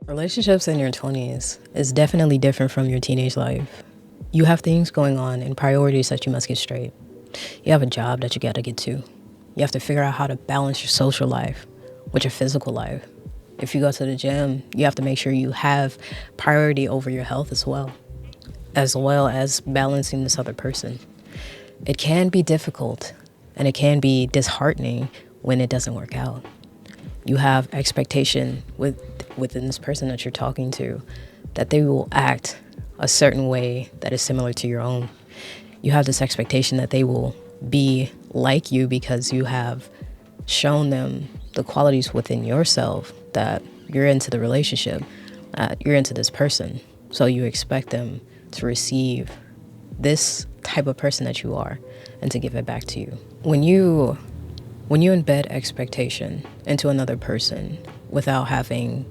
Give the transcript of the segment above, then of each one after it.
Relationships in your 20s is definitely different from your teenage life. You have things going on and priorities that you must get straight. You have a job that you got to get to. You have to figure out how to balance your social life with your physical life. If you go to the gym, you have to make sure you have priority over your health as well as balancing this other person. It can be difficult and it can be disheartening when it doesn't work out. You have expectation within this person that you're talking to that they will act a certain way that is similar to your own. You have this expectation that they will be like you because you have shown them the qualities within yourself that you're into the relationship, you're into this person. So you expect them to receive this type of person that you are and to give it back to you. When you embed expectation into another person without having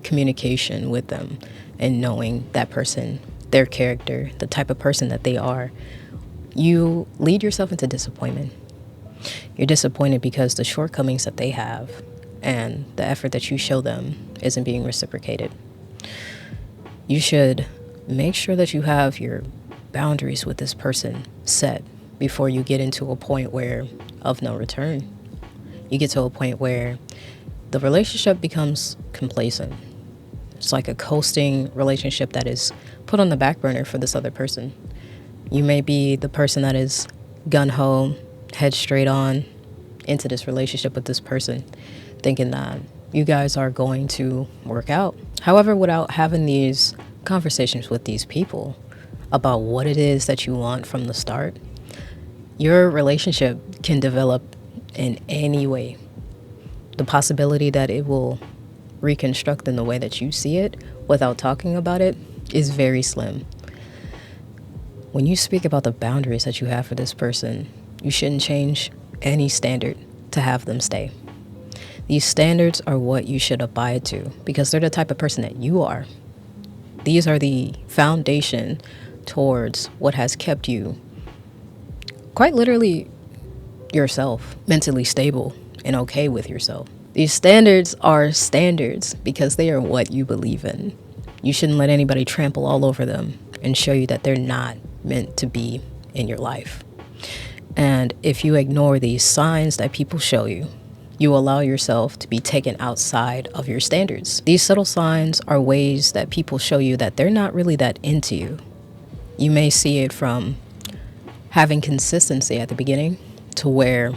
communication with them and knowing that person, their character, the type of person that they are, you lead yourself into disappointment. You're disappointed because the shortcomings that they have and the effort that you show them isn't being reciprocated. You should make sure that you have your boundaries with this person set before you get into a point where of no return. You get to a point where the relationship becomes complacent. It's like a coasting relationship that is put on the back burner for this other person. You may be the person that is gun-ho, head straight on into this relationship with this person, thinking that you guys are going to work out. However, without having these conversations with these people about what it is that you want from the start, your relationship can develop in any way. The possibility that it will reconstruct in the way that you see it without talking about it is very slim. When you speak about the boundaries that you have for this person, you shouldn't change any standard to have them stay. These standards are what you should abide to because they're the type of person that you are. These are the foundation towards what has kept you quite literally yourself, mentally stable and okay with yourself. These standards are standards because they are what you believe in. You shouldn't let anybody trample all over them and show you that they're not meant to be in your life. And if you ignore these signs that people show you, you allow yourself to be taken outside of your standards. These subtle signs are ways that people show you that they're not really that into you. You may see it from having consistency at the beginning to where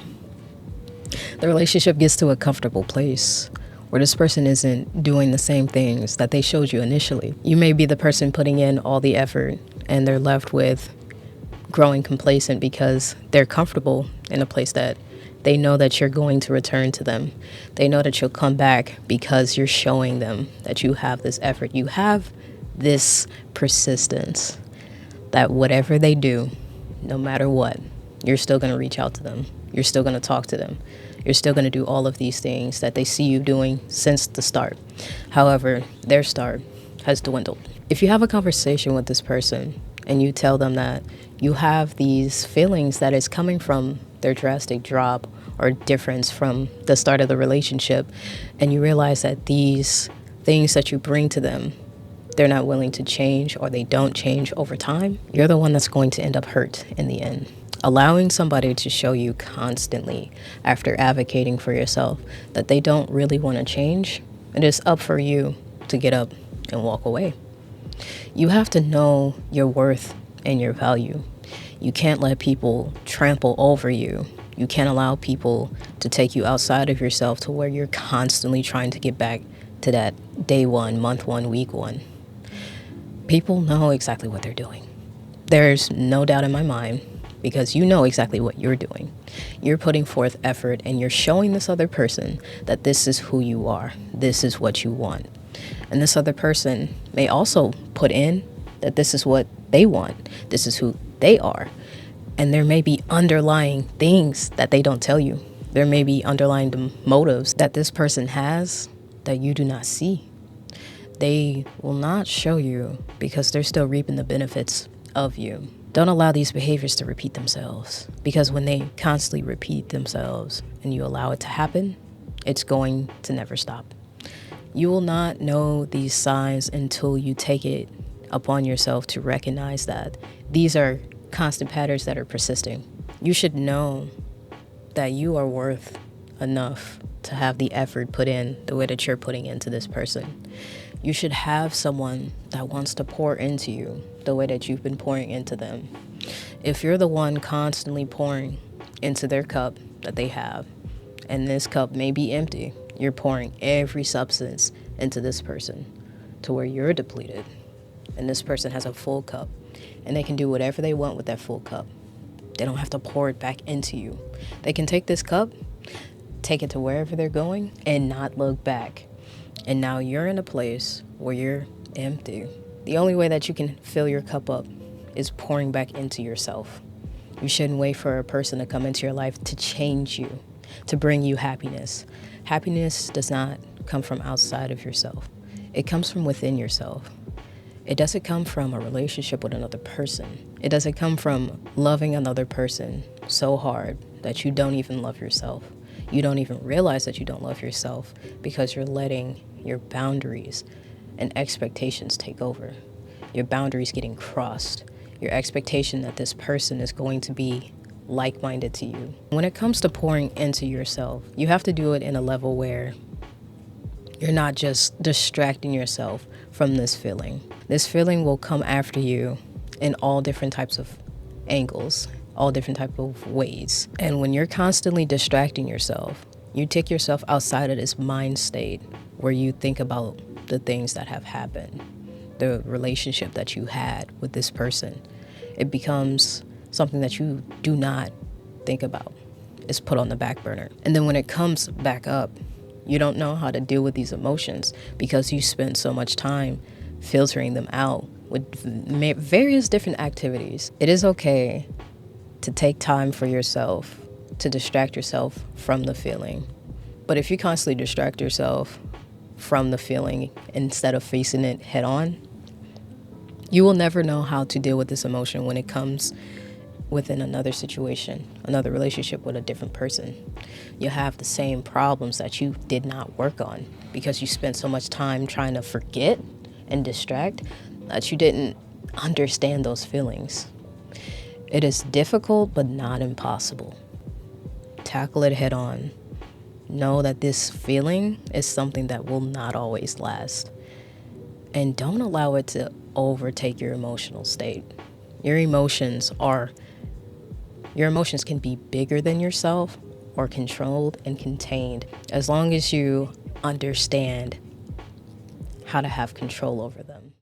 the relationship gets to a comfortable place where this person isn't doing the same things that they showed you initially. You may be the person putting in all the effort and they're left with growing complacent because they're comfortable in a place that they know that you're going to return to them. They know that you'll come back because you're showing them that you have this effort. You have this persistence that whatever they do, no matter what, you're still going to reach out to them. You're still going to talk to them. You're still going to do all of these things that they see you doing since the start. However, their start has dwindled. If you have a conversation with this person and you tell them that you have these feelings that is coming from their drastic drop or difference from the start of the relationship, and you realize that these things that you bring to them, they're not willing to change or they don't change over time, you're the one that's going to end up hurt in the end. Allowing somebody to show you constantly after advocating for yourself that they don't really want to change, it is up for you to get up and walk away. You have to know your worth and your value. You can't let people trample over you. You can't allow people to take you outside of yourself to where you're constantly trying to get back to that day one, month one, week one. People know exactly what they're doing. There's no doubt in my mind because you know exactly what you're doing. You're putting forth effort and you're showing this other person that this is who you are. This is what you want. And this other person may also put in that this is what they want. This is who they are. And there may be underlying things that they don't tell you. There may be underlying motives that this person has that you do not see. They will not show you because they're still reaping the benefits of you. Don't allow these behaviors to repeat themselves because when they constantly repeat themselves and you allow it to happen, it's going to never stop. You will not know these signs until you take it upon yourself to recognize that these are constant patterns that are persisting. You should know that you are worth enough to have the effort put in the way that you're putting into this person. You should have someone that wants to pour into you the way that you've been pouring into them. If you're the one constantly pouring into their cup that they have, and this cup may be empty, you're pouring every substance into this person to where you're depleted, and this person has a full cup, and they can do whatever they want with that full cup. They don't have to pour it back into you. They can take this cup, take it to wherever they're going, and not look back. And now you're in a place where you're empty. The only way that you can fill your cup up is pouring back into yourself. You shouldn't wait for a person to come into your life to change you, to bring you happiness. Happiness does not come from outside of yourself. It comes from within yourself. It doesn't come from a relationship with another person. It doesn't come from loving another person so hard that you don't even love yourself. You don't even realize that you don't love yourself because you're letting your boundaries and expectations take over. Your boundaries getting crossed. Your expectation that this person is going to be like-minded to you. When it comes to pouring into yourself, you have to do it in a level where you're not just distracting yourself from this feeling. This feeling will come after you in all different types of angles, all different types of ways. And when you're constantly distracting yourself, you take yourself outside of this mind state where you think about the things that have happened, the relationship that you had with this person. It becomes something that you do not think about. It's put on the back burner. And then when it comes back up, you don't know how to deal with these emotions because you spend so much time filtering them out with various different activities. It is okay to take time for yourself, to distract yourself from the feeling. But if you constantly distract yourself from the feeling instead of facing it head on, you will never know how to deal with this emotion when it comes within another situation, another relationship with a different person. You'll have the same problems that you did not work on because you spent so much time trying to forget and distract that you didn't understand those feelings. It is difficult, but not impossible. Tackle it head on. Know that this feeling is something that will not always last. And don't allow it to overtake your emotional state. Your emotions can be bigger than yourself or controlled and contained as long as you understand how to have control over them.